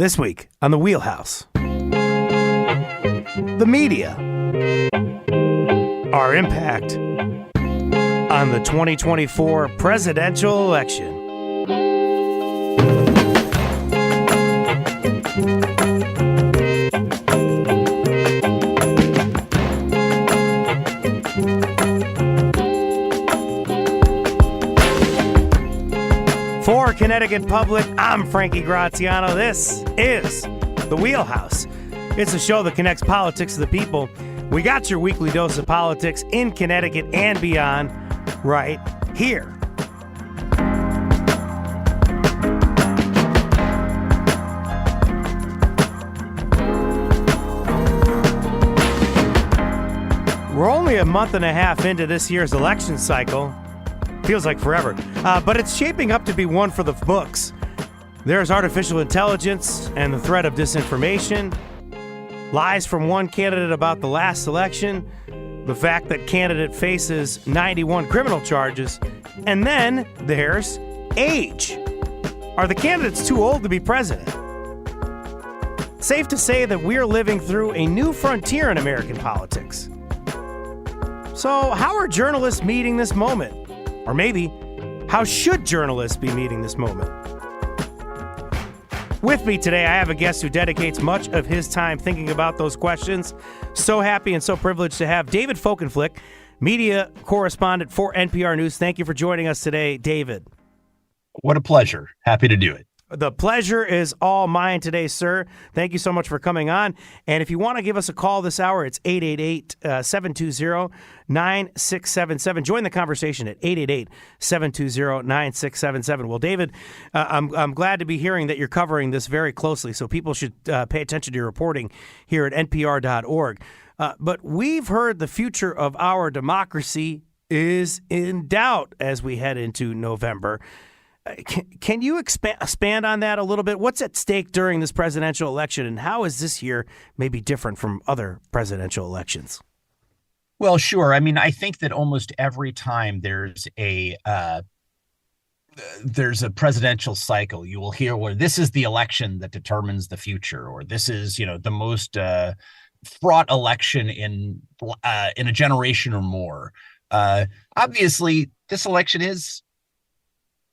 This week on The Wheelhouse. The media. Our impact on the 2024 presidential election. For Connecticut Public, I'm Frankie Graziano. This is The Wheelhouse. It's a show that connects politics to the people. We got your weekly dose of politics in Connecticut and beyond right here. We're only a month and a half into this year's election cycle. Feels like forever, but it's shaping up to be one for the books. There's artificial intelligence and the threat of disinformation, lies from one candidate about the last election, the fact that candidate faces 91 criminal charges, and then there's age. Are the candidates too old to be president? Safe to say that we're living through a new frontier in American politics. So how are journalists meeting this moment? Or maybe, how should journalists be meeting this moment? With me today, I have a guest who dedicates much of his time thinking about those questions. So happy and so privileged to have David Folkenflik, media correspondent for NPR News. Thank you for joining us today, David. What a pleasure. Happy to do it. The pleasure is all mine today, sir. Thank you so much for coming on. And if you want to give us a call this hour, it's 888-720-9677. Join the conversation at 888-720-9677. Well, David, I'm glad to be hearing that you're covering this very closely, so people should pay attention to your reporting here at npr.org. But we've heard the future of our democracy is in doubt as we head into November. Can you expand on that a little bit? What's at stake during this presidential election, and how is this year maybe different from other presidential elections? Well, sure. I mean, I think that almost every time there's a presidential cycle, you will hear where this is the election that determines the future, or this is, the most fraught election in a generation or more. Obviously, this election is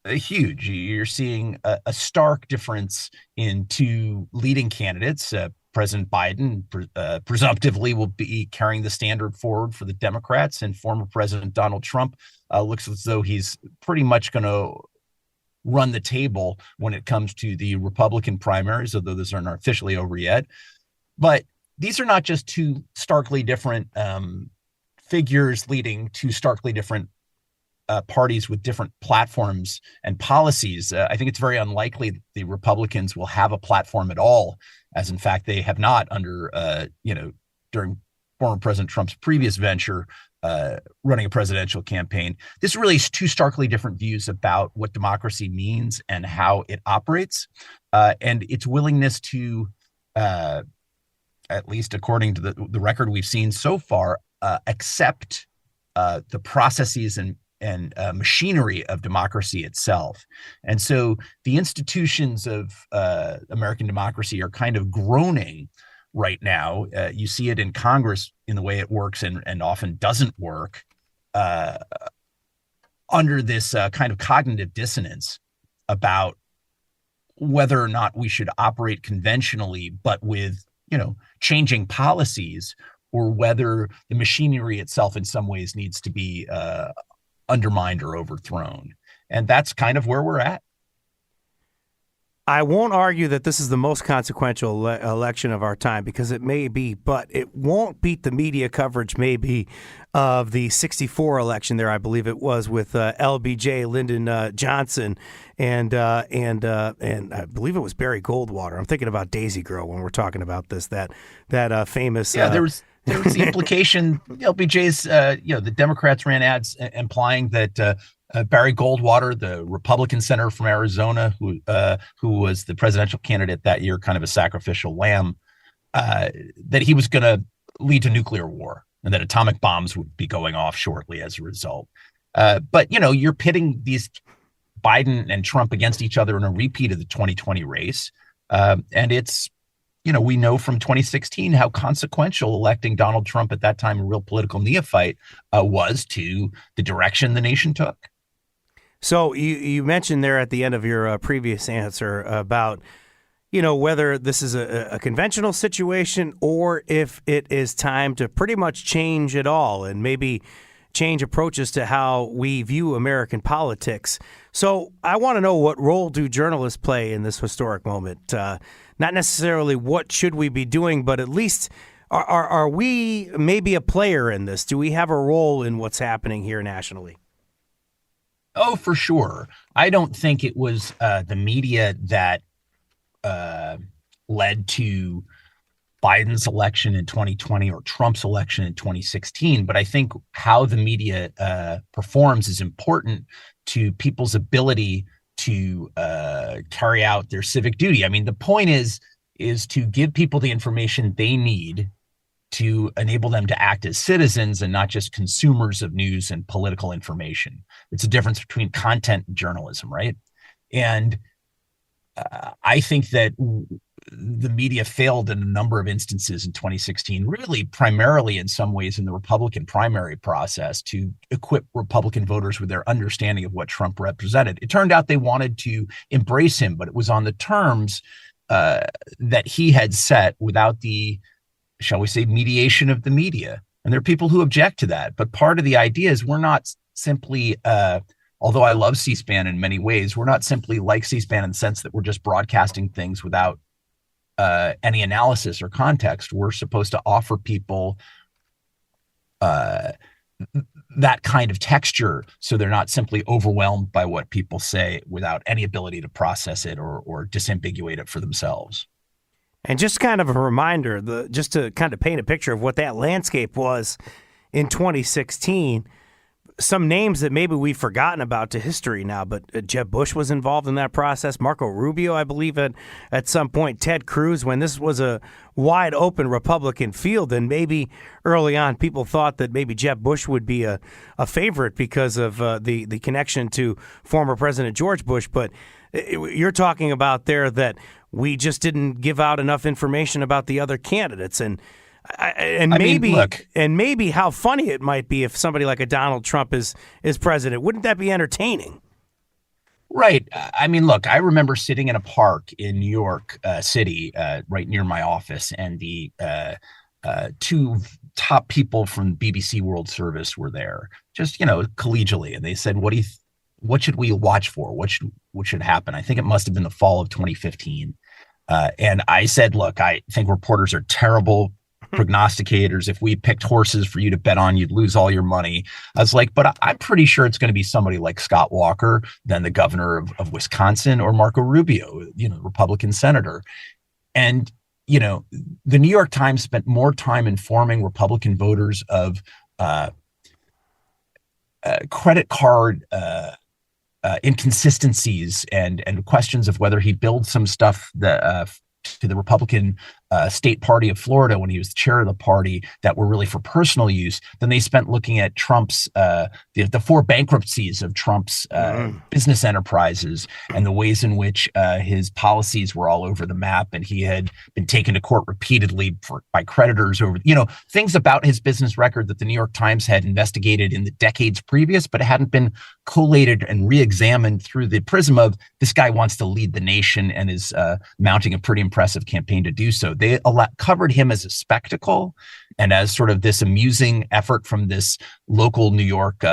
huge. You're seeing a stark difference in two leading candidates. President Biden presumptively will be carrying the standard forward for the Democrats, and former President Donald Trump looks as though he's pretty much going to run the table when it comes to the Republican primaries, although those aren't officially over yet. But these are not just two starkly different figures leading to starkly different parties with different platforms and policies. I think it's very unlikely that the Republicans will have a platform at all, as in fact they have not under, during former President Trump's previous venture, running a presidential campaign. This really is two starkly different views about what democracy means and how it operates, and its willingness to, at least according to the record we've seen so far, accept the processes and machinery of democracy itself. And so the institutions of American democracy are kind of groaning right now. You see it in Congress in the way it works and often doesn't work under this kind of cognitive dissonance about whether or not we should operate conventionally, but with, changing policies, or whether the machinery itself in some ways needs to be undermined or overthrown. And that's kind of where we're at. I won't argue that this is the most consequential election of our time, because it may be, but it won't beat the media coverage maybe of the 64 election there, I believe it was, with LBJ, Lyndon Johnson, and I believe it was Barry Goldwater. I'm thinking about Daisy Girl when we're talking about this, that famous... Yeah, there was the implication, LBJ's, the Democrats ran ads implying that Barry Goldwater, the Republican senator from Arizona, who was the presidential candidate that year, kind of a sacrificial lamb, that he was going to lead to nuclear war and that atomic bombs would be going off shortly as a result. But, you're pitting these Biden and Trump against each other in a repeat of the 2020 race. And it's, we know from 2016 how consequential electing Donald Trump at that time, a real political neophyte, was to the direction the nation took. So you mentioned there at the end of your previous answer about, whether this is a conventional situation or if it is time to pretty much change it all and maybe change approaches to how we view American politics. So I want to know, what role do journalists play in this historic moment? Not necessarily what should we be doing, but at least are we maybe a player in this? Do we have a role in what's happening here nationally? Oh, for sure. I don't think it was the media that led to Biden's election in 2020 or Trump's election in 2016. But I think how the media performs is important to people's ability to carry out their civic duty. I mean, the point is to give people the information they need to enable them to act as citizens and not just consumers of news and political information. It's a difference between content and journalism, right? And I think that the media failed in a number of instances in 2016, really primarily in some ways in the Republican primary process, to equip Republican voters with their understanding of what Trump represented. It turned out they wanted to embrace him, but it was on the terms that he had set without the, shall we say, mediation of the media. And there are people who object to that. But part of the idea is we're not simply, although I love C-SPAN in many ways, we're not simply like C-SPAN in the sense that we're just broadcasting things without any analysis or context. We're supposed to offer people that kind of texture so they're not simply overwhelmed by what people say without any ability to process it or disambiguate it for themselves. And just kind of a reminder, just to kind of paint a picture of what that landscape was in 2016, some names that maybe we've forgotten about to history now, but Jeb Bush was involved in that process. Marco Rubio, I believe, at some point. Ted Cruz, when this was a wide open Republican field, and maybe early on people thought that maybe Jeb Bush would be a favorite because of the connection to former President George Bush. But you're talking about there that we just didn't give out enough information about the other candidates, and maybe how funny it might be if somebody like a Donald Trump is president. Wouldn't that be entertaining? Right. I mean, look, I remember sitting in a park in New York City, right near my office, and the two top people from BBC World Service were there, just collegially, and they said, "What should we watch for? What should happen?" I think it must have been the fall of 2015, and I said, "Look, I think reporters are terrible prognosticators. If we picked horses for you to bet on, you'd lose all your money." I was like, but I'm pretty sure it's going to be somebody like Scott Walker, then the governor of Wisconsin, or Marco Rubio, Republican senator. And, the New York Times spent more time informing Republican voters of credit card inconsistencies and questions of whether he billed some stuff that to the Republican state party of Florida when he was the chair of the party that were really for personal use than they spent looking at Trump's the four bankruptcies of Trump's business enterprises and the ways in which his policies were all over the map, and he had been taken to court repeatedly by creditors over things about his business record that the New York Times had investigated in the decades previous, but hadn't been collated and re-examined through the prism of this guy wants to lead the nation and is mounting a pretty impressive campaign to do so. They covered him as a spectacle and as sort of this amusing effort from this local New York,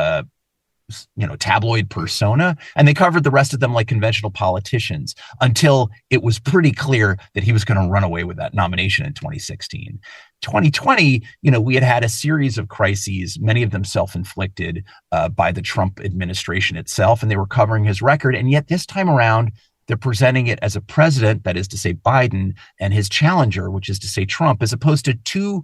tabloid persona. And they covered the rest of them like conventional politicians until it was pretty clear that he was going to run away with that nomination in 2016. 2020, we had a series of crises, many of them self-inflicted by the Trump administration itself, and they were covering his record. And yet this time around, they're presenting it as a president, that is to say Biden, and his challenger, which is to say Trump, as opposed to two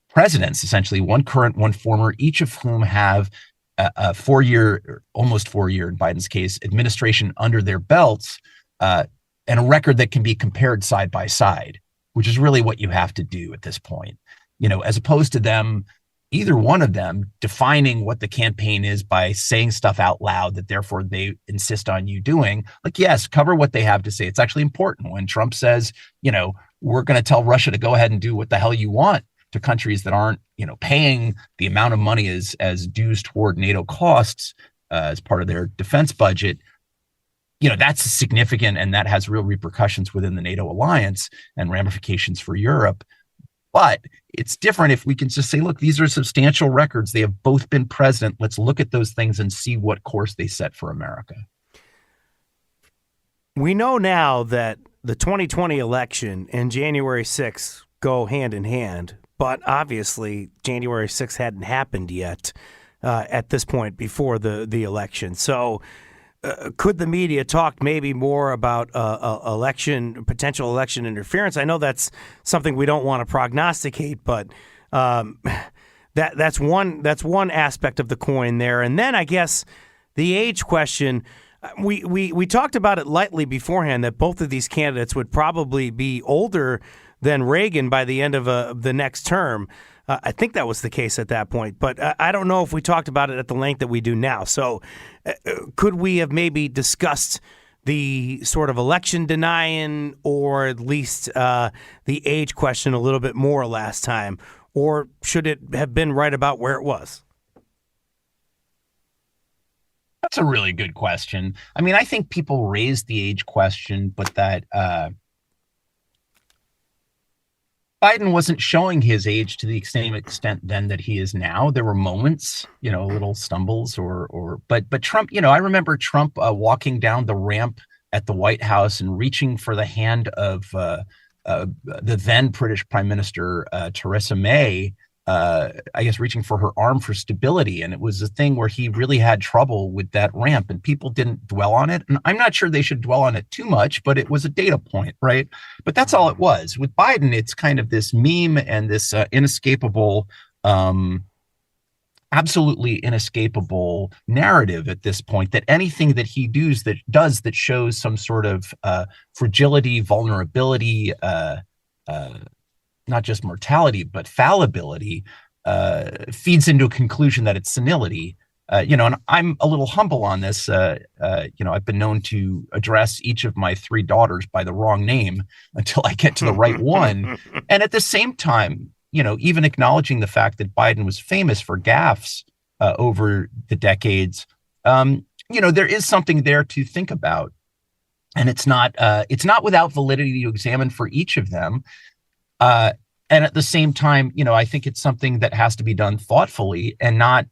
presidents, essentially, one current, one former, each of whom have a 4-year, almost 4-year in Biden's case, administration under their belts, and a record that can be compared side by side, which is really what you have to do at this point. As opposed to them either one of them defining what the campaign is by saying stuff out loud that therefore they insist on you doing. Like, yes, cover what they have to say. It's actually important when Trump says, we're going to tell Russia to go ahead and do what the hell you want to countries that aren't, paying the amount of money as dues toward NATO costs as part of their defense budget. That's significant, and that has real repercussions within the NATO alliance and ramifications for Europe. But it's different if we can just say, look, these are substantial records. They have both been president. Let's look at those things and see what course they set for America. We know now that the 2020 election and January 6th go hand in hand, but obviously January 6th hadn't happened yet at this point before the election. So could the media talk maybe more about potential election interference? I know that's something we don't want to prognosticate, but that's one aspect of the coin there. And then I guess the age question, we talked about it lightly beforehand that both of these candidates would probably be older than Reagan by the end of the next term. I think that was the case at that point, but I don't know if we talked about it at the length that we do now. So could we have maybe discussed the sort of election denying or at least the age question a little bit more last time? Or should it have been right about where it was? That's a really good question. I mean, I think people raise the age question, but that Biden wasn't showing his age to the same extent then that he is now. There were moments, little stumbles but Trump, I remember Trump walking down the ramp at the White House and reaching for the hand of the then British Prime Minister, Theresa May, I guess reaching for her arm for stability. And it was a thing where he really had trouble with that ramp and people didn't dwell on it. And I'm not sure they should dwell on it too much, but it was a data point, right? But that's all it was. With Biden, it's kind of this meme and this inescapable, absolutely inescapable narrative at this point that anything that he does that shows some sort of fragility, vulnerability, not just mortality, but fallibility, feeds into a conclusion that it's senility. And I'm a little humble on this. I've been known to address each of my three daughters by the wrong name until I get to the right one. And at the same time, even acknowledging the fact that Biden was famous for gaffes over the decades, there is something there to think about. And it's not without validity to examine for each of them. And at the same time, I think it's something that has to be done thoughtfully and not,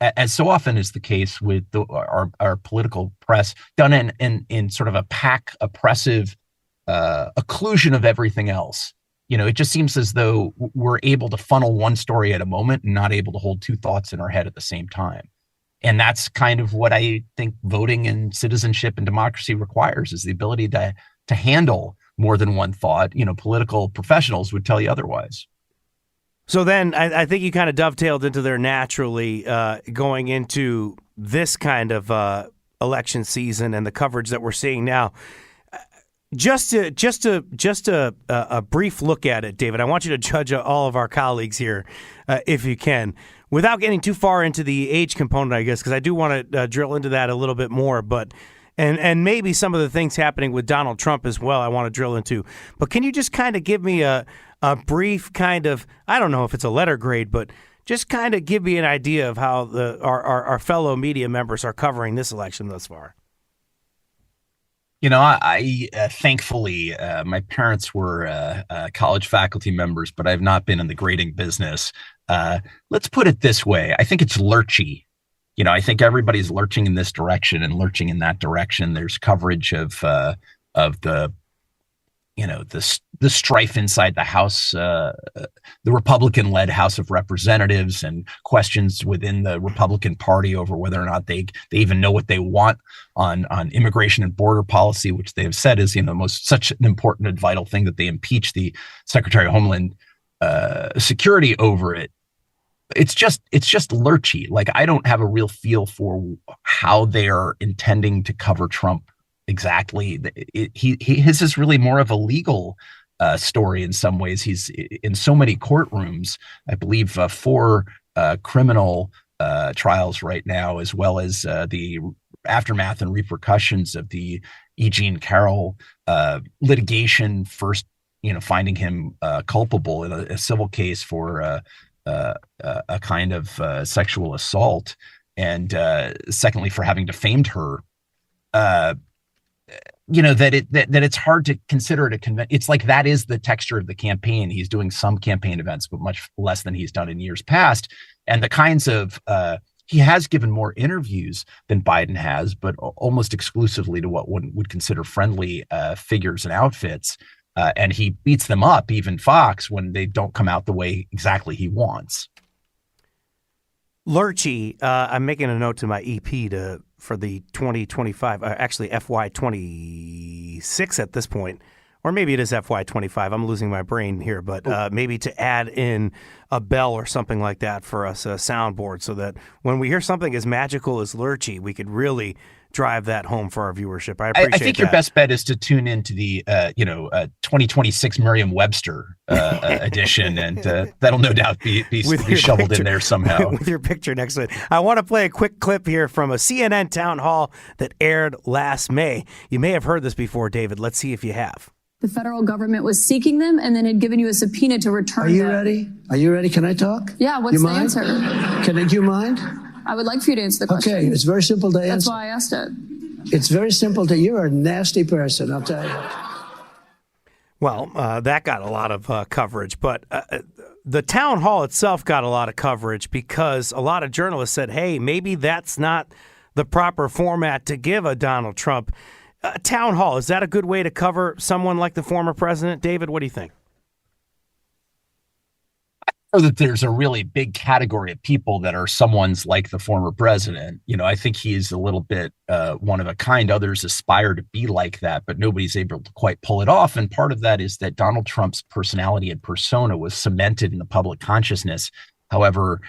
as so often is the case with our political press, done in sort of a pack oppressive occlusion of everything else. It just seems as though we're able to funnel one story at a moment and not able to hold two thoughts in our head at the same time. And that's kind of what I think voting and citizenship and democracy requires, is the ability to handle more than one thought. Political professionals would tell you otherwise. So then I think you kind of dovetailed into there naturally going into this kind of election season and the coverage that we're seeing now. Just a brief look at it, David. I want you to judge all of our colleagues here, if you can, without getting too far into the age component, I guess, because I do want to drill into that a little bit more. But and maybe some of the things happening with Donald Trump as well, I want to drill into. But can you just kind of give me a brief kind of, I don't know if it's a letter grade, but just kind of give me an idea of how our fellow media members are covering this election thus far? I thankfully, my parents were college faculty members, but I've not been in the grading business. Let's put it this way. I think it's lurchy. I think everybody's lurching in this direction and lurching in that direction. There's coverage of the strife inside the House, the Republican-led House of Representatives, and questions within the Republican Party over whether or not they even know what they want on immigration and border policy, which they have said is such an important and vital thing that they impeach the Secretary of Homeland Security over it. It's just lurchy. Like, I don't have a real feel for how they are intending to cover Trump exactly. His is really more of a legal story in some ways. He's in so many courtrooms, I believe 4 criminal trials right now, as well as the aftermath and repercussions of the E. Jean Carroll litigation, first, finding him culpable in a civil case for a kind of sexual assault, and secondly for having defamed her. That it's hard to consider it a convention. It's like that is the texture of the campaign. He's doing some campaign events, but much less than he's done in years past. And the kinds of he has given more interviews than Biden has, but almost exclusively to what one would consider friendly figures and outfits. And he beats them up, even Fox, when they don't come out the way exactly he wants. Lurchy, I'm making a note to my EP for the 2025, actually FY26 at this point, or maybe it is FY25. I'm losing my brain here, but maybe to add in a bell or something like that for us, a soundboard, so that when we hear something as magical as Lurchy, we could really drive that home for our viewership. I appreciate that. I think your best bet is to tune into the 2026 Merriam-Webster edition, and that'll no doubt be shoveled in there somehow. With your picture next to it. I want to play a quick clip here from a CNN town hall that aired last May. You may have heard this before, David. Let's see if you have. The federal government was seeking them and then had given you a subpoena to return them. Are you ready? Are you ready? Can I talk? Yeah, what's the answer? Do you mind? I would like for you to answer the question. Okay, it's very simple to answer. That's why I asked it. It's very simple to, you're a nasty person, I'll tell you. Well, that got a lot of coverage, but the town hall itself got a lot of coverage because a lot of journalists said, hey, maybe that's not the proper format to give a Donald Trump town hall. Is that a good way to cover someone like the former president? David, what do you think? That there's a really big category of people that are someone's like the former president. I think he's a little bit one of a kind. Others aspire to be like that, but nobody's able to quite pull it off. And part of that is that Donald Trump's personality and persona was cemented in the public consciousness, however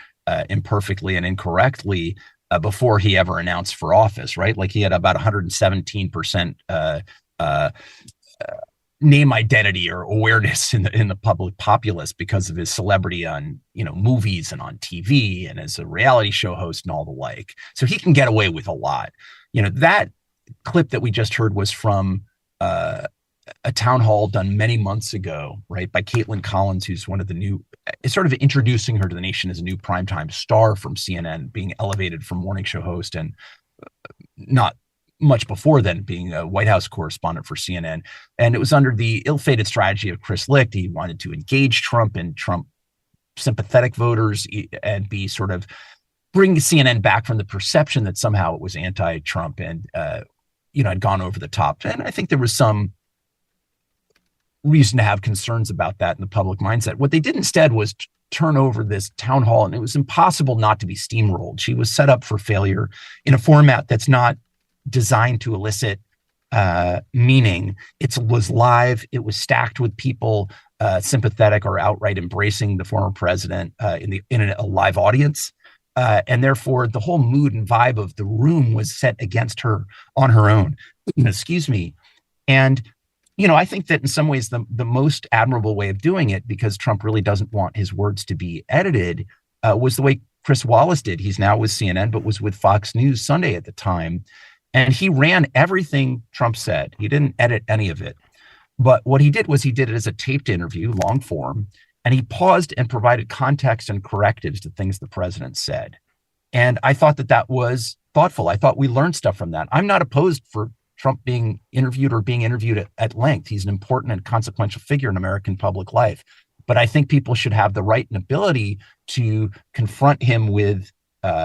imperfectly and incorrectly, before he ever announced for office, right? Like he had about 117% name identity or awareness in the public populace because of his celebrity on, movies and on TV and as a reality show host and all the like. So he can get away with a lot. That clip that we just heard was from a town hall done many months ago, right, by Caitlin Collins, who's one of the new, sort of introducing her to the nation as a new primetime star from CNN, being elevated from morning show host and not much before then being a White House correspondent for CNN. And it was under the ill-fated strategy of Chris Licht. He wanted to engage Trump and Trump sympathetic voters and be sort of bring CNN back from the perception that somehow it was anti-Trump and, had gone over the top. And I think there was some reason to have concerns about that in the public mindset. What they did instead was turn over this town hall, and it was impossible not to be steamrolled. She was set up for failure in a format that's not designed to elicit meaning. It was live. It was stacked with people sympathetic or outright embracing the former president in a live audience. And therefore, the whole mood and vibe of the room was set against her on her own. Excuse me. And, I think that in some ways, the most admirable way of doing it, because Trump really doesn't want his words to be edited, was the way Chris Wallace did. He's now with CNN, but was with Fox News Sunday at the time. And he ran everything Trump said. He didn't edit any of it. But what he did was he did it as a taped interview, long form, and he paused and provided context and correctives to things the president said. And I thought that was thoughtful. I thought we learned stuff from that. I'm not opposed for Trump being interviewed or being interviewed at length. He's an important and consequential figure in American public life. But I think people should have the right and ability to confront him with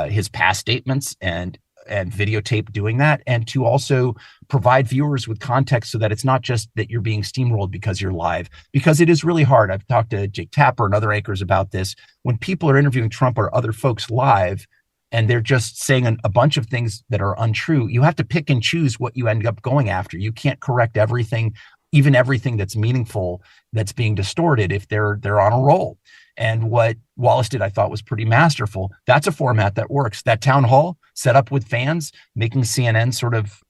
his past statements and videotape doing that, and to also provide viewers with context so that it's not just that you're being steamrolled because you're live, because it is really hard. I've talked to Jake Tapper and other anchors about this. When people are interviewing Trump or other folks live, and they're just saying a bunch of things that are untrue, you have to pick and choose what you end up going after. You can't correct everything, even everything that's meaningful, that's being distorted if they're on a roll. And what Wallace did, I thought, was pretty masterful. That's a format that works. That town hall set up with fans, making CNN sort of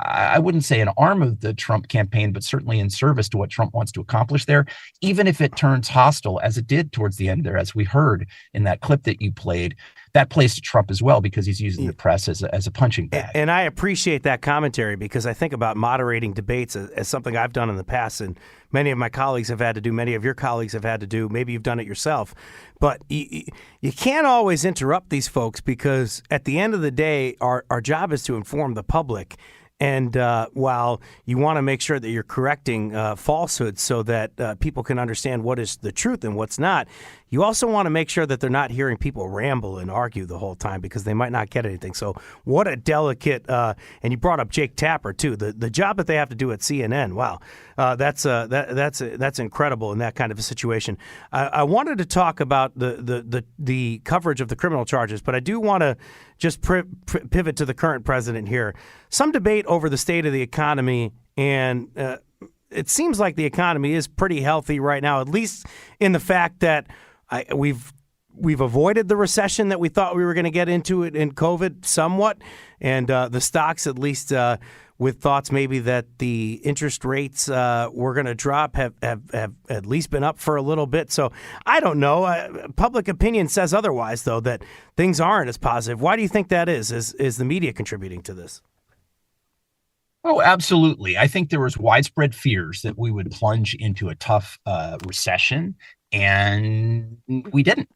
I wouldn't say an arm of the Trump campaign, but certainly in service to what Trump wants to accomplish there, even if it turns hostile, as it did towards the end there, as we heard in that clip that you played. That plays to Trump as well, because he's using the press as a punching bag. And I appreciate that commentary, because I think about moderating debates as something I've done in the past, and many of my colleagues have had to do, many of your colleagues have had to do, maybe you've done it yourself. But you can't always interrupt these folks, because at the end of the day, our job is to inform the public. And while you want to make sure that you're correcting falsehoods so that people can understand what is the truth and what's not, you also want to make sure that they're not hearing people ramble and argue the whole time, because they might not get anything. So what a delicate, and you brought up Jake Tapper too, the job that they have to do at CNN. Wow, that's incredible in that kind of a situation. I wanted to talk about the coverage of the criminal charges, but I do want to just pivot to the current president here. Some debate over the state of the economy, and it seems like the economy is pretty healthy right now, at least in the fact that we've avoided the recession that we thought we were going to get into it in COVID somewhat, and the stocks, at least with thoughts maybe that the interest rates were going to drop, have at least been up for a little bit. So I don't know. Public opinion says otherwise, though, that things aren't as positive. Why do you think that is? Is the media contributing to this? Oh, absolutely. I think there was widespread fears that we would plunge into a tough recession, and we didn't.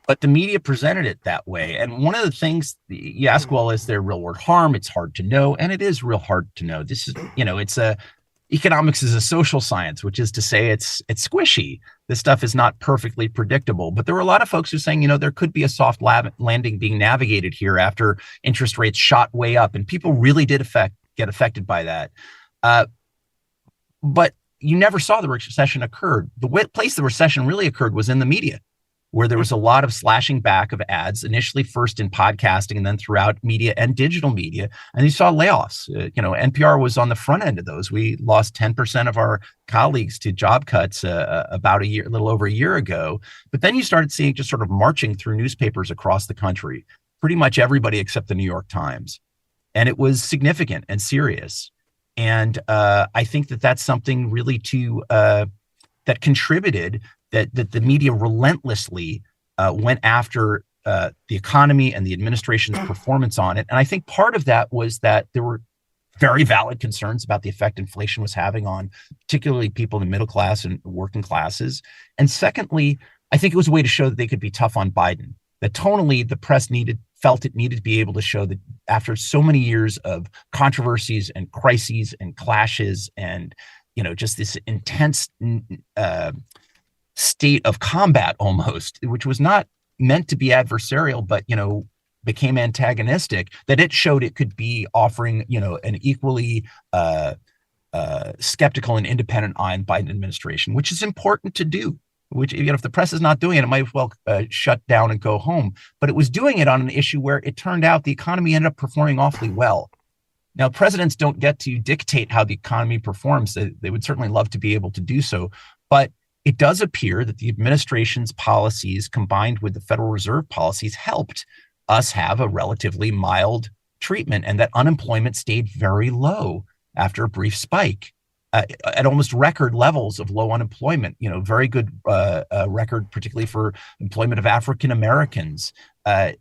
But the media presented it that way. And one of the things you ask, well, is there real world harm? It's hard to know. And it is real hard to know. This is, economics is a social science, which is to say it's squishy. This stuff is not perfectly predictable. But there were a lot of folks who are saying, there could be a soft landing being navigated here after interest rates shot way up. And people really did get affected by that. But you never saw the recession occurred. The place the recession really occurred was in the media, where there was a lot of slashing back of ads, initially first in podcasting and then throughout media and digital media. And you saw layoffs. NPR was on the front end of those. We lost 10% of our colleagues to job cuts about a little over a year ago. But then you started seeing just sort of marching through newspapers across the country, pretty much everybody except the New York Times. And it was significant and serious. And I think that that's something really that contributed, that the media relentlessly went after the economy and the administration's performance on it. And I think part of that was that there were very valid concerns about the effect inflation was having on particularly people in the middle class and working classes. And secondly, I think it was a way to show that they could be tough on Biden, that tonally the press felt it needed to be able to show that after so many years of controversies and crises and clashes and, just this intense state of combat almost, which was not meant to be adversarial, but, became antagonistic, that it showed it could be offering, an equally skeptical and independent eye on Biden administration, which is important to do. Which, if the press is not doing it, it might as well shut down and go home. But it was doing it on an issue where it turned out the economy ended up performing awfully well. Now, presidents don't get to dictate how the economy performs. They would certainly love to be able to do so. But it does appear that the administration's policies combined with the Federal Reserve policies helped us have a relatively mild treatment, and that unemployment stayed very low after a brief spike. At almost record levels of low unemployment, very good record, particularly for employment of African Americans.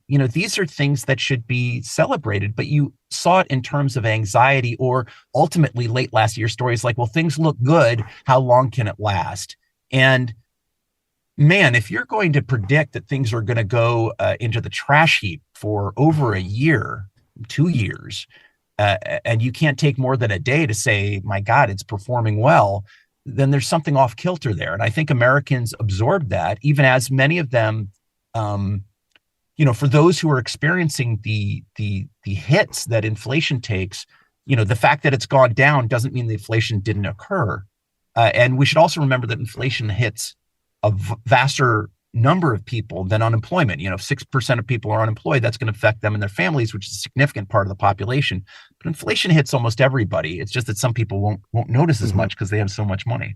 These are things that should be celebrated, but you saw it in terms of anxiety, or ultimately late last year stories like, well, things look good. How long can it last? And man, if you're going to predict that things are going to go into the trash heap for over a year, 2 years, and you can't take more than a day to say, my God, it's performing well, then there's something off kilter there. And I think Americans absorbed that, even as many of them, for those who are experiencing the hits that inflation takes, the fact that it's gone down doesn't mean the inflation didn't occur. And we should also remember that inflation hits a vaster number of people than unemployment. 6% of people are unemployed. That's going to affect them and their families, which is a significant part of the population. But inflation hits almost everybody. It's just that some people won't notice as much because they have so much money.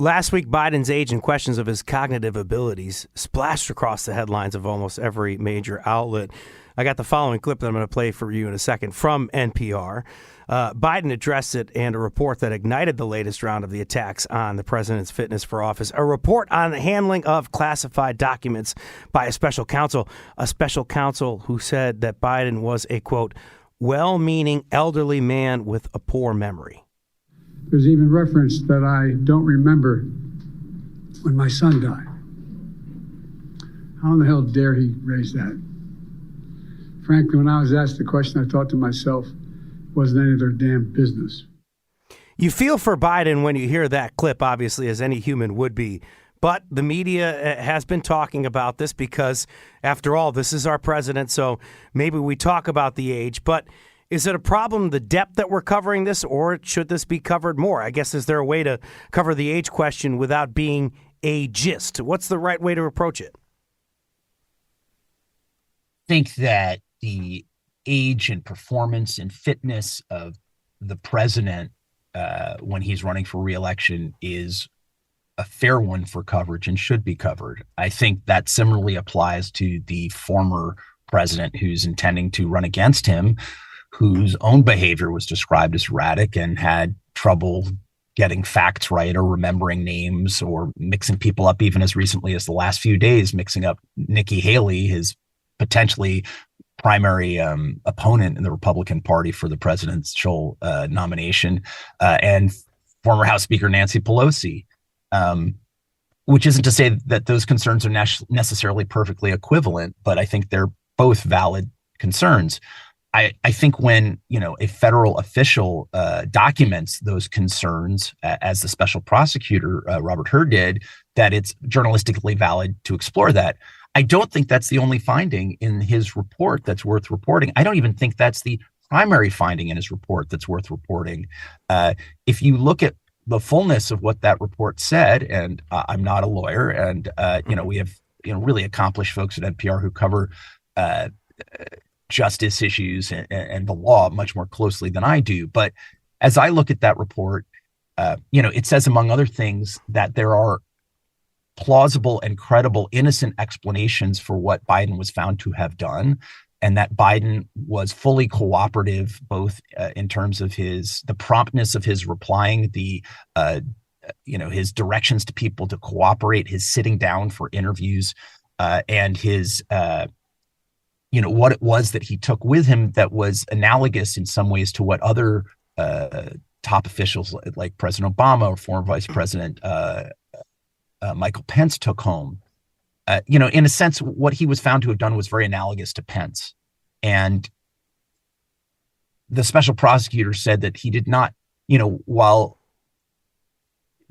Last week, Biden's age and questions of his cognitive abilities splashed across the headlines of almost every major outlet. I got the following clip that I'm going to play for you in a second from NPR. Biden addressed it and a report that ignited the latest round of the attacks on the president's fitness for office. A report on the handling of classified documents by a special counsel who said that Biden was a, quote, well-meaning elderly man with a poor memory. There's even reference that I don't remember when my son died. How in the hell dare he raise that? Frankly, when I was asked the question, I thought to myself, wasn't any of their damn business. You feel for Biden when you hear that clip, obviously, as any human would be. But the media has been talking about this because, after all, this is our president, so maybe we talk about the age. But is it a problem, the depth that we're covering this, or should this be covered more? I guess, is there a way to cover the age question without being ageist? What's the right way to approach it? I think that the age and performance and fitness of the president when he's running for re-election is a fair one for coverage and should be covered. I think that similarly applies to the former president who's intending to run against him, whose own behavior was described as erratic and had trouble getting facts right or remembering names or mixing people up, even as recently as the last few days, mixing up Nikki Haley, his potentially primary opponent in the Republican Party for the presidential nomination, and former House Speaker Nancy Pelosi, which isn't to say that those concerns are necessarily perfectly equivalent, but I think they're both valid concerns. I think when a federal official documents those concerns, as the special prosecutor Robert Hur did, that it's journalistically valid to explore that. I don't think that's the only finding in his report that's worth reporting. I don't even think that's the primary finding in his report that's worth reporting. If you look at the fullness of what that report said, and I'm not a lawyer, and we have really accomplished folks at NPR who cover justice issues and the law much more closely than I do. But as I look at that report, it says, among other things, that there are plausible and credible innocent explanations for what Biden was found to have done, and that Biden was fully cooperative, both in terms of the promptness of his replying, his directions to people to cooperate, his sitting down for interviews, and his what it was that he took with him that was analogous in some ways to what other top officials like President Obama or former Vice President Michael Pence took home. In a sense, what he was found to have done was very analogous to Pence. And the special prosecutor said that he did not, while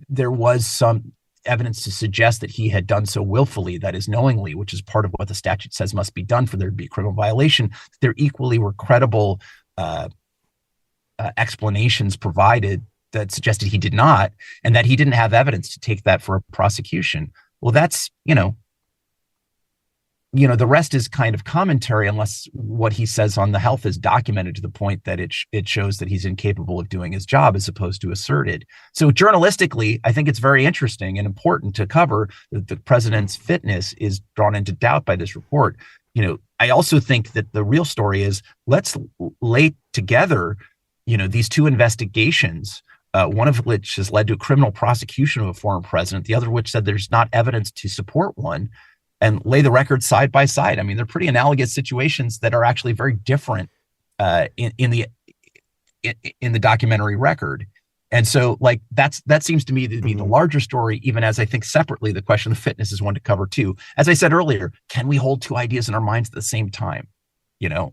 there was some evidence to suggest that he had done so willfully, that is knowingly, which is part of what the statute says must be done for there to be a criminal violation, there equally were credible explanations provided that suggested he did not, and that he didn't have evidence to take that for a prosecution. Well, that's, the rest is kind of commentary, unless what he says on the health is documented to the point that it shows that he's incapable of doing his job as opposed to asserted. So journalistically, I think it's very interesting and important to cover that the president's fitness is drawn into doubt by this report. I also think that the real story is, let's lay together, these two investigations, one of which has led to a criminal prosecution of a former president, the other of which said there's not evidence to support one, and lay the records side by side. I mean, they're pretty analogous situations that are actually very different in the documentary record. And so, that seems to me to be the larger story, even as I think separately the question of fitness is one to cover too. As I said earlier, can we hold two ideas in our minds at the same time?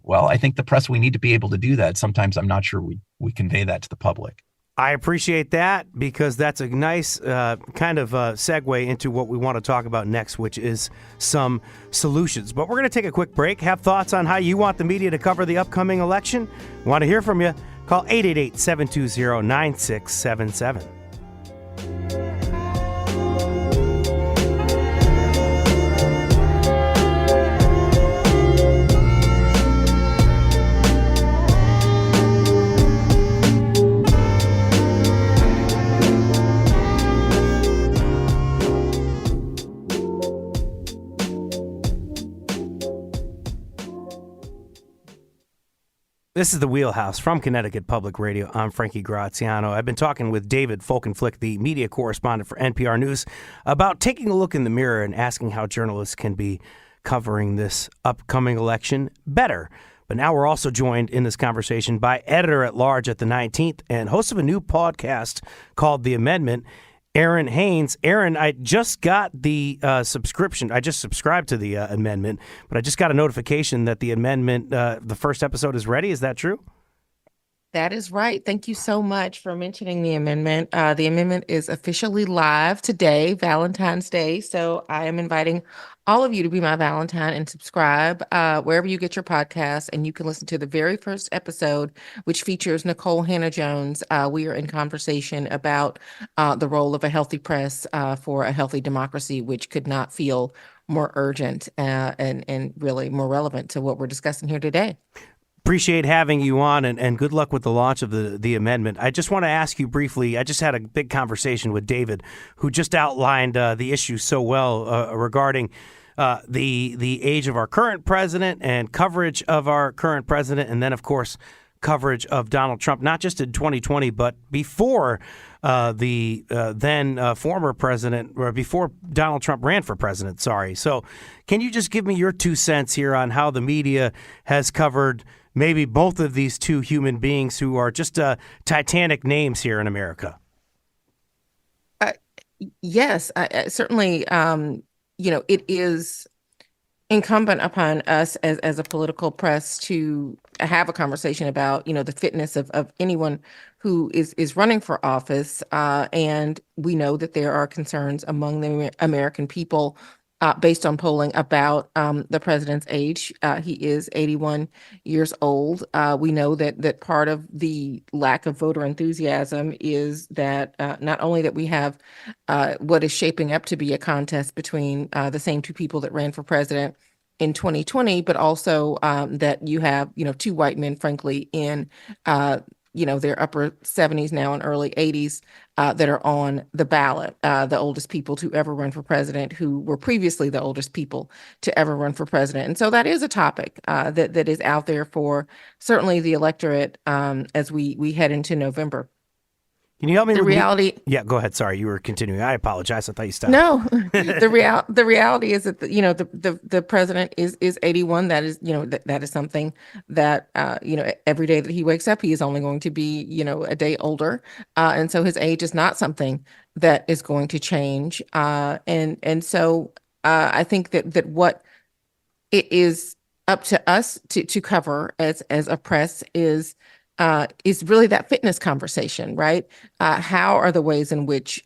Well, I think the press, we need to be able to do that. Sometimes I'm not sure we convey that to the public. I appreciate that, because that's a nice kind of segue into what we want to talk about next, which is some solutions. But we're going to take a quick break. Have thoughts on how you want the media to cover the upcoming election? We want to hear from you. Call 888-720-9677. This is The Wheelhouse from Connecticut Public Radio. I'm Frankie Graziano. I've been talking with David Folkenflik, the media correspondent for NPR News, about taking a look in the mirror and asking how journalists can be covering this upcoming election better. But now we're also joined in this conversation by editor-at-large at the 19th and host of a new podcast called The Amendment, Aaron Haynes. Aaron, I just got the subscription. I just subscribed to the amendment, but I just got a notification that the amendment, the first episode is ready. Is that true? That is right. Thank you so much for mentioning the amendment. The amendment is officially live today, Valentine's Day. So I am inviting all of you to be my Valentine and subscribe wherever you get your podcasts. And you can listen to the very first episode, which features Nicole Hannah-Jones. We are in conversation about the role of a healthy press for a healthy democracy, which could not feel more urgent and really more relevant to what we're discussing here today. Appreciate having you on, and good luck with the launch of the amendment. I just want to ask you briefly, I just had a big conversation with David, who just outlined the issue so well regarding the age of our current president and coverage of our current president, and then, of course, coverage of Donald Trump, not just in 2020, but before the then former president, or before Donald Trump ran for president, sorry. So can you just give me your 2 cents here on how the media has covered maybe both of these two human beings who are just titanic names here in America? Yes, certainly. It is incumbent upon us as a political press to have a conversation about, the fitness of anyone who is running for office. And we know that there are concerns among the American people based on polling about the president's age. He is 81 years old. We know that part of the lack of voter enthusiasm is that not only that we have what is shaping up to be a contest between the same two people that ran for president in 2020, but also that you have, two white men, frankly, in their upper 70s now and early 80s that are on the ballot, the oldest people to ever run for president, who were previously the oldest people to ever run for president. And so that is a topic that is out there for certainly the electorate as we head into November. Can you help me The with reality? Yeah, go ahead. Sorry, you were continuing. I apologize. I thought you stopped. No, the reality is that the president is 81. That is that is something that every day that he wakes up, he is only going to be a day older, and so his age is not something that is going to change. And so I think that what it is up to us to cover as a press is really that fitness conversation, right? How are the ways in which,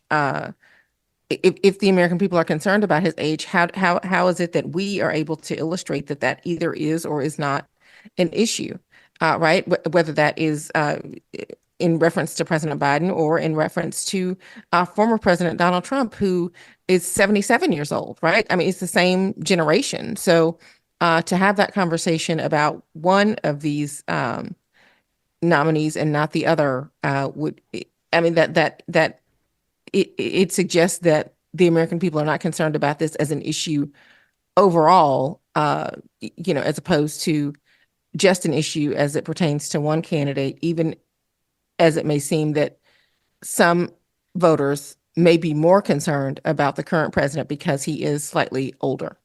if the American people are concerned about his age, how is it that we are able to illustrate that either is or is not an issue, right? Whether that is in reference to President Biden or in reference to former President Donald Trump, who is 77 years old, right? I mean, it's the same generation. So to have that conversation about one of these nominees and not the other it suggests that the American people are not concerned about this as an issue overall, as opposed to just an issue as it pertains to one candidate, even as it may seem that some voters may be more concerned about the current president because he is slightly older.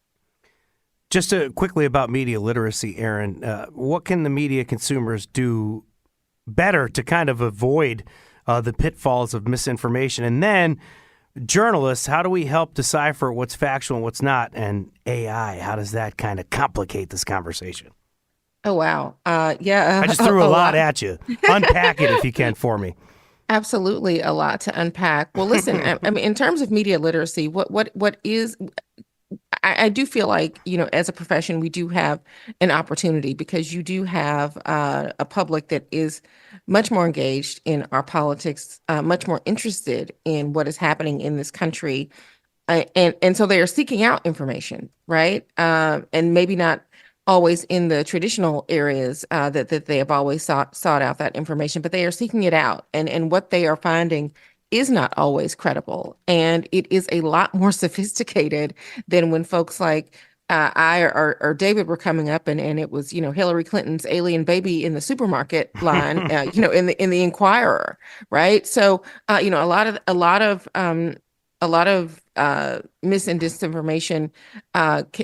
Just quickly about media literacy, Aaron, what can the media consumers do better to kind of avoid the pitfalls of misinformation? And then journalists, how do we help decipher what's factual and what's not? And AI, how does that kind of complicate this conversation? Oh, wow. Yeah. I just threw a lot at you. Unpack it if you can for me. Absolutely a lot to unpack. Well, listen, I mean, in terms of media literacy, what is... I do feel like, as a profession, we do have an opportunity because you do have a public that is much more engaged in our politics, much more interested in what is happening in this country. And so they are seeking out information, right? And maybe not always in the traditional areas that they have always sought out that information, but they are seeking it out. And what they are finding is not always credible. And it is a lot more sophisticated than when folks like I or David were coming up, and it was, Hillary Clinton's alien baby in the supermarket line, in the Inquirer, right? So a lot of mis and disinformation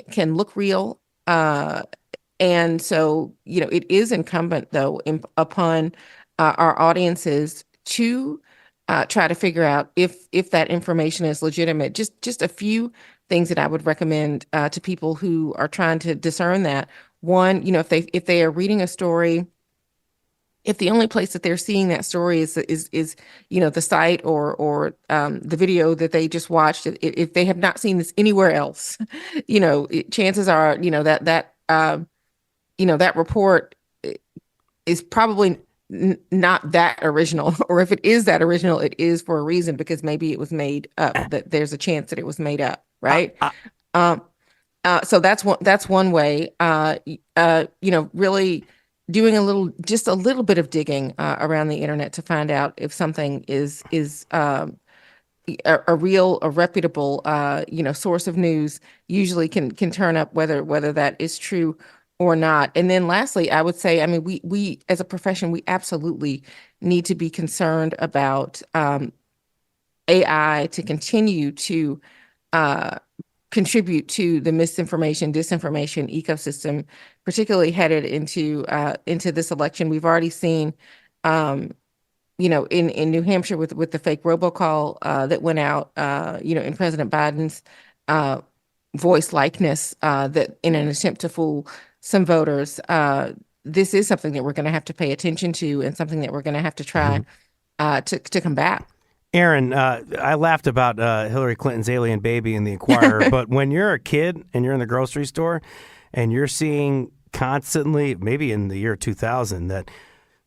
can look real, and so it is incumbent though upon our audiences to try to figure out if that information is legitimate. Just a few things that I would recommend to people who are trying to discern that. One, if they are reading a story, if the only place that they're seeing that story is the site or the video that they just watched, if they have not seen this anywhere else, chances are that report is probably not that original, or if it is that original, it is for a reason, because maybe it was made up, that there's a chance that it was made up, right? So that's one way, really doing just a little bit of digging around the internet to find out if something is a reputable source of news. Usually can turn up whether that is true or not. And then lastly, I would say, we as a profession, we absolutely need to be concerned about AI to continue to contribute to the misinformation, disinformation ecosystem, particularly headed into this election. We've already seen, in New Hampshire with the fake robocall that went out, in President Biden's voice likeness, that in an attempt to fool some voters. This is something that we're going to have to pay attention to, and something that we're going to have to try to combat. Aaron, I laughed about Hillary Clinton's alien baby in the Inquirer, but when you're a kid and you're in the grocery store and you're seeing constantly, maybe in the year 2000, that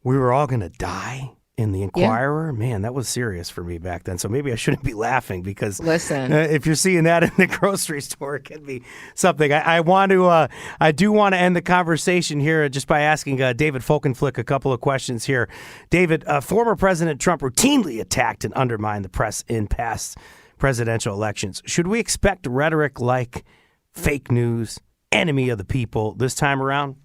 we were all going to die in the Inquirer, man, that was serious for me back then. So maybe I shouldn't be laughing, because listen, if you're seeing that in the grocery store, it can be something. I do want to end the conversation here just by asking David Folkenflik a couple of questions here. David, former President Trump routinely attacked and undermined the press in past presidential elections. Should we expect rhetoric like fake news, enemy of the people this time around?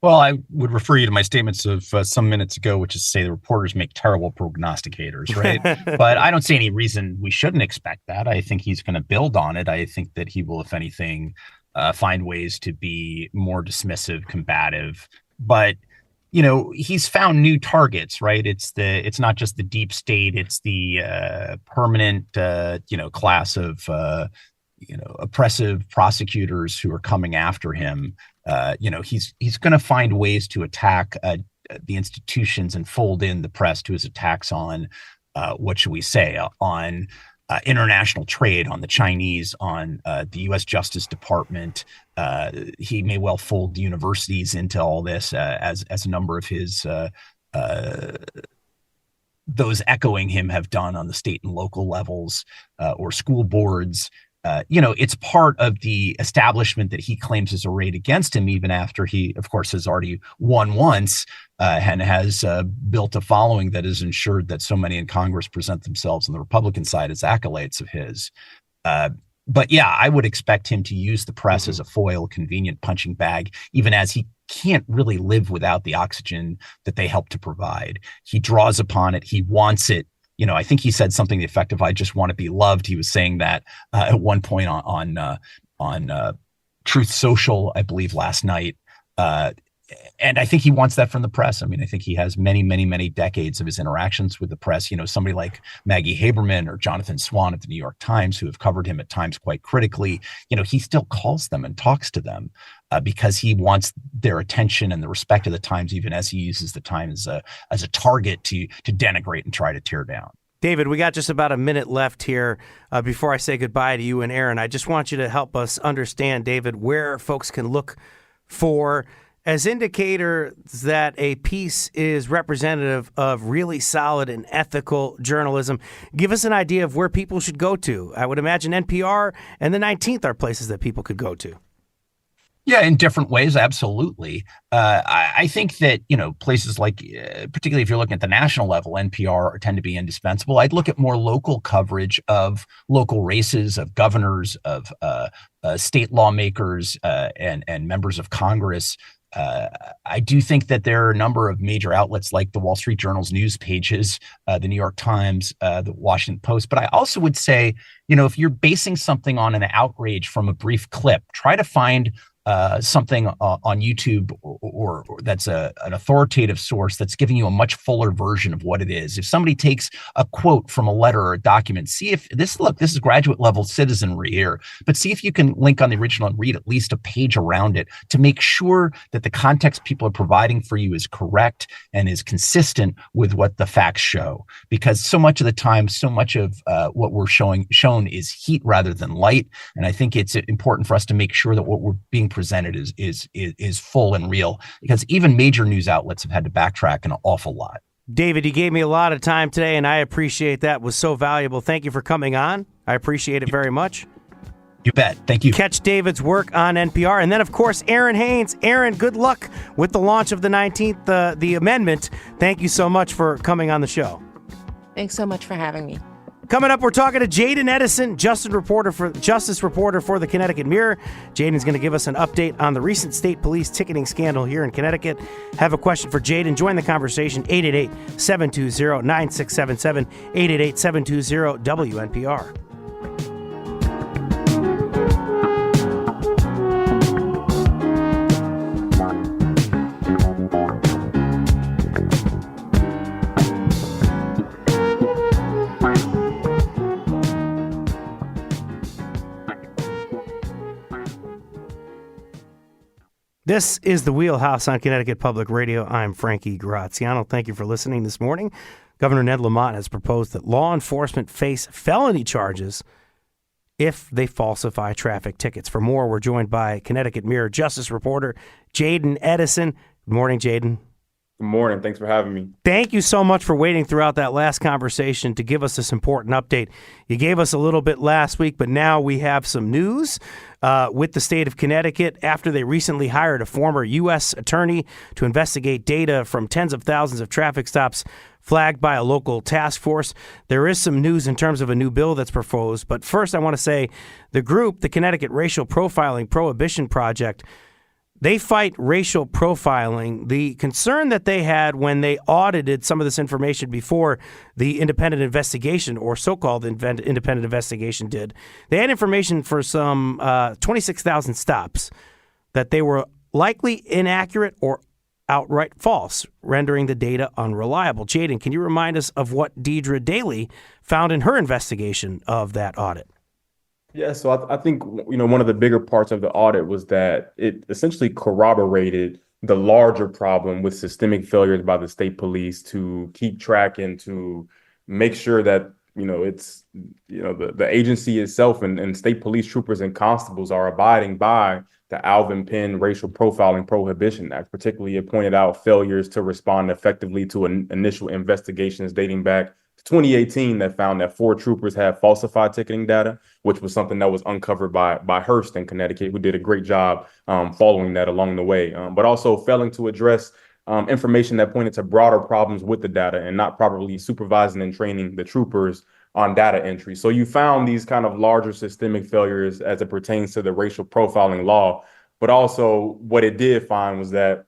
Well, I would refer you to my statements of some minutes ago, which is to say the reporters make terrible prognosticators, right? But I don't see any reason we shouldn't expect that. I think he's going to build on it. I think that he will, if anything, find ways to be more dismissive, combative. But, he's found new targets, right? It's not just the deep state. It's the permanent, class of, oppressive prosecutors who are coming after him. He's going to find ways to attack the institutions and fold in the press to his attacks on, on international trade, on the Chinese, on the U.S. Justice Department. He may well fold universities into all this, as a number of his those echoing him have done on the state and local levels, or school boards. It's part of the establishment that he claims is arrayed against him, even after he, of course, has already won once and has built a following that has ensured that so many in Congress present themselves on the Republican side as acolytes of his. But yeah, I would expect him to use the press as a foil, convenient punching bag, even as he can't really live without the oxygen that they help to provide. He draws upon it. He wants it. I think he said something to the effect of, "I just want to be loved." He was saying that at one point on Truth Social, I believe, last night. And I think he wants that from the press. I think he has many, many, many decades of his interactions with the press. Somebody like Maggie Haberman or Jonathan Swan at the New York Times, who have covered him at times quite critically. He still calls them and talks to them because he wants their attention and the respect of the Times, even as he uses the Times as a target to denigrate and try to tear down. David, we got just about a minute left here before I say goodbye to you and Aaron. I just want you to help us understand, David, where folks can look for as indicators that a piece is representative of really solid and ethical journalism. Give us an idea of where people should go to. I would imagine NPR and the 19th are places that people could go to. Yeah, in different ways, absolutely. I think that, places like, particularly if you're looking at the national level, NPR tend to be indispensable. I'd look at more local coverage of local races, of governors, of state lawmakers, and members of Congress. I do think that there are a number of major outlets like the Wall Street Journal's news pages, the New York Times, the Washington Post. But I also would say, if you're basing something on an outrage from a brief clip, try to find something on YouTube or that's an authoritative source that's giving you a much fuller version of what it is. If somebody takes a quote from a letter or a document, see if this is graduate level citizenry here, but see if you can link on the original and read at least a page around it to make sure that the context people are providing for you is correct and is consistent with what the facts show. Because so much of the time, so much of what we're shown is heat rather than light. And I think it's important for us to make sure that what we're being presented is full and real, because even major news outlets have had to backtrack an awful lot. David, you gave me a lot of time today, and I appreciate that. It was so valuable. Thank you for coming on. I appreciate it very much. You bet. Thank you. Catch David's work on NPR. And then, of course, Aaron Haynes. Aaron, good luck with the launch of the 19th, the amendment. Thank you so much for coming on the show. Thanks so much for having me. Coming up, we're talking to Jaden Edison, justice reporter for the Connecticut Mirror. Jaden's going to give us an update on the recent state police ticketing scandal here in Connecticut. Have a question for Jaden? Join the conversation, 888-720-9677, 888-720-WNPR. This is the Wheelhouse on Connecticut Public Radio. I'm Frankie Graziano. Thank you for listening this morning. Governor Ned Lamont has proposed that law enforcement face felony charges if they falsify traffic tickets. For more, we're joined by Connecticut Mirror Justice reporter Jaden Edison. Good morning, Jaden. Good morning. Thanks for having me. Thank you so much for waiting throughout that last conversation to give us this important update. You gave us a little bit last week, but now we have some news with the state of Connecticut after they recently hired a former U.S. attorney to investigate data from tens of thousands of traffic stops flagged by a local task force. There is some news in terms of a new bill that's proposed. But first, I want to say the group, the Connecticut Racial Profiling Prohibition Project, they fight racial profiling. The concern that they had when they audited some of this information before the independent investigation, or so-called independent investigation, did, they had information for some 26,000 stops that they were likely inaccurate or outright false, rendering the data unreliable. Jaden, can you remind us of what Deidre Daly found in her investigation of that audit? Yeah, so I think, one of the bigger parts of the audit was that it essentially corroborated the larger problem with systemic failures by the state police to keep track and to make sure that, the agency itself and state police troopers and constables are abiding by the Alvin Penn Racial Profiling Prohibition Act. Particularly, it pointed out failures to respond effectively to initial investigations dating back 2018 that found that 4 troopers had falsified ticketing data, which was something that was uncovered by Hearst in Connecticut, who did a great job following that along the way, but also failing to address information that pointed to broader problems with the data and not properly supervising and training the troopers on data entry. So you found these kind of larger systemic failures as it pertains to the racial profiling law, but also what it did find was that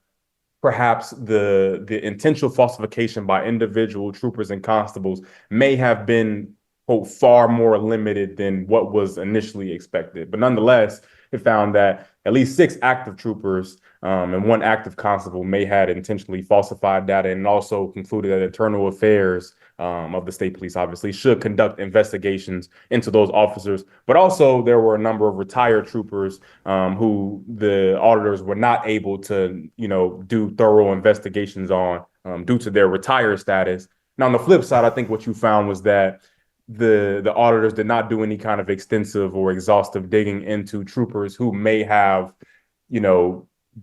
perhaps the intentional falsification by individual troopers and constables may have been, quote, far more limited than what was initially expected. But nonetheless, it found that at least 6 active troopers and 1 active constable may have intentionally falsified data, and also concluded that internal affairs of the state police obviously should conduct investigations into those officers. But also there were a number of retired troopers who the auditors were not able to, do thorough investigations on due to their retired status. Now, on the flip side, I think what you found was that the auditors did not do any kind of extensive or exhaustive digging into troopers who may have,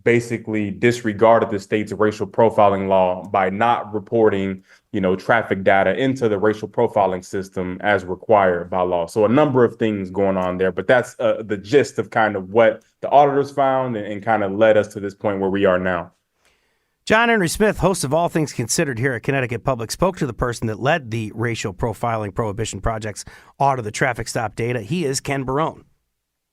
basically disregarded the state's racial profiling law by not reporting, traffic data into the racial profiling system as required by law. So a number of things going on there, but that's the gist of kind of what the auditors found and kind of led us to this point where we are now. John Henry Smith, host of All Things Considered here at Connecticut Public, spoke to the person that led the racial profiling prohibition project's audit of the traffic stop data. He is Ken Barone.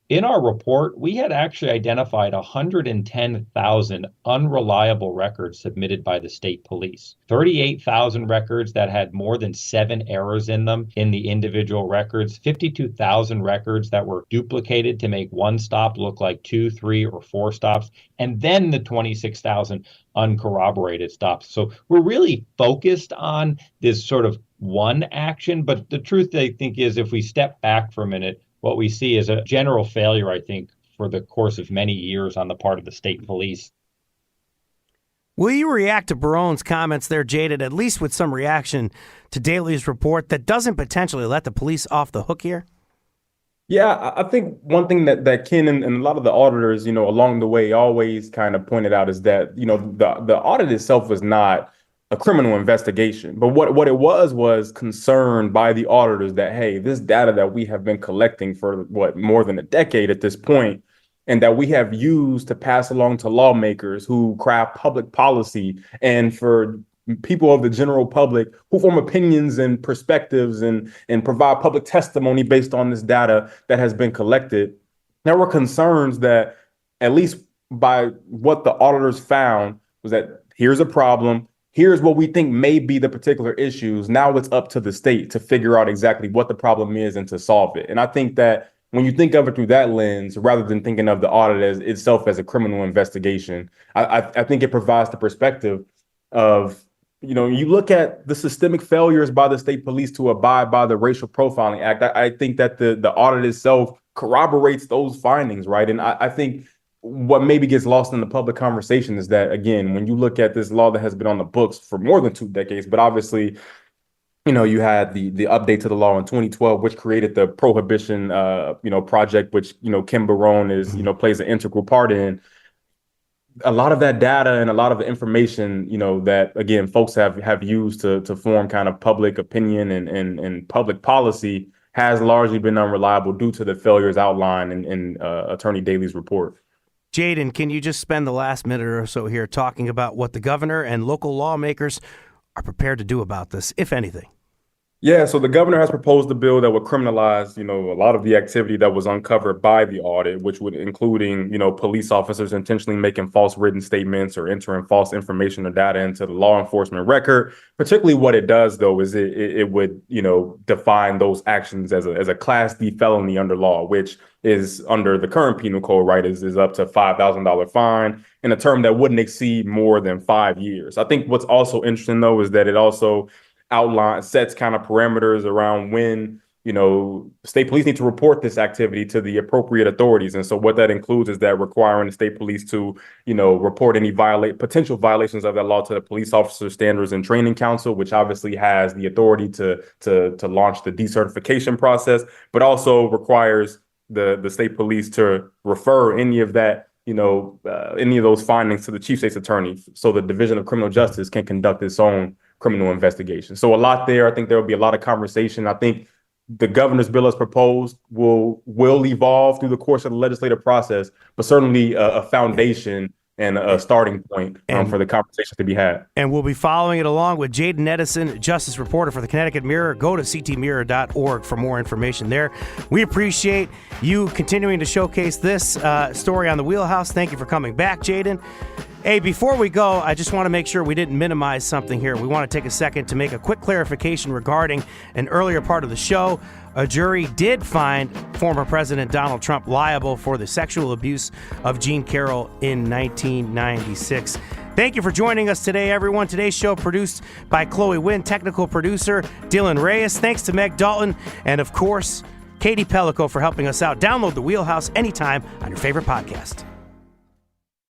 In our report, we had actually identified 110,000 unreliable records submitted by the state police. 38,000 records that had more than 7 errors in them in the individual records. 52,000 records that were duplicated to make one stop look like 2, 3, or 4 stops. And then the 26,000 uncorroborated stops. So we're really focused on this sort of one action. But the truth, I think, is if we step back for a minute, what we see is a general failure, I think, for the course of many years on the part of the state police. Will you react to Barone's comments there, Jaded, at least with some reaction to Daly's report that doesn't potentially let the police off the hook here? Yeah, I think one thing that Ken and a lot of the auditors, along the way always kind of pointed out is that, the audit itself was not a criminal investigation. But what it was concern by the auditors that, hey, this data that we have been collecting for more than a decade at this point, and that we have used to pass along to lawmakers who craft public policy and for people of the general public who form opinions and perspectives and provide public testimony based on this data that has been collected. There were concerns that, at least by what the auditors found, was that here's a problem. Here's what we think may be the particular issues. Now it's up to the state to figure out exactly what the problem is and to solve it. And I think that when you think of it through that lens, rather than thinking of the audit as itself as a criminal investigation, I think it provides the perspective of, you look at the systemic failures by the state police to abide by the Racial Profiling Act. I think that the audit itself corroborates those findings, right? And I think what maybe gets lost in the public conversation is that, again, when you look at this law that has been on the books for more than 2 decades, but obviously, you had the update to the law in 2012, which created the prohibition, project, which, Ken Barone is, plays an integral part in. A lot of that data and a lot of the information, that, again, folks have used to form kind of public opinion and public policy has largely been unreliable due to the failures outlined in Attorney Daly's report. Jaden, can you just spend the last minute or so here talking about what the governor and local lawmakers are prepared to do about this, if anything? Yeah, so the governor has proposed a bill that would criminalize, a lot of the activity that was uncovered by the audit, which would including, police officers intentionally making false written statements or entering false information or data into the law enforcement record. Particularly what it does, though, is it would, define those actions as a Class D felony under law, which is under the current penal code, right, is up to $5,000 fine in a term that wouldn't exceed more than 5 years. I think what's also interesting, though, is that it also sets kind of parameters around when, state police need to report this activity to the appropriate authorities. And so what that includes is that requiring the state police to, report any potential violations of that law to the Police Officer Standards and Training Council, which obviously has the authority to launch the decertification process, but also requires the state police to refer any of that, any of those findings to the chief state's attorney so the Division of Criminal Justice can conduct its own criminal investigation. So a lot there. I think there will be a lot of conversation. I think the governor's bill as proposed will evolve through the course of the legislative process, but certainly a foundation and a starting point for the conversation to be had. And we'll be following it along with Jaden Edison, justice reporter for the Connecticut Mirror. Go to ctmirror.org for more information there. We appreciate you continuing to showcase this story on the Wheelhouse. Thank you for coming back, Jaden. Hey, before we go, I just want to make sure we didn't minimize something here. We want to take a second to make a quick clarification regarding an earlier part of the show. A jury did find former President Donald Trump liable for the sexual abuse of Jean Carroll in 1996. Thank you for joining us today, everyone. Today's show produced by Chloe Wynn, technical producer Dylan Reyes. Thanks to Meg Dalton, and of course, Katie Pellico for helping us out. Download the Wheelhouse anytime on your favorite podcast.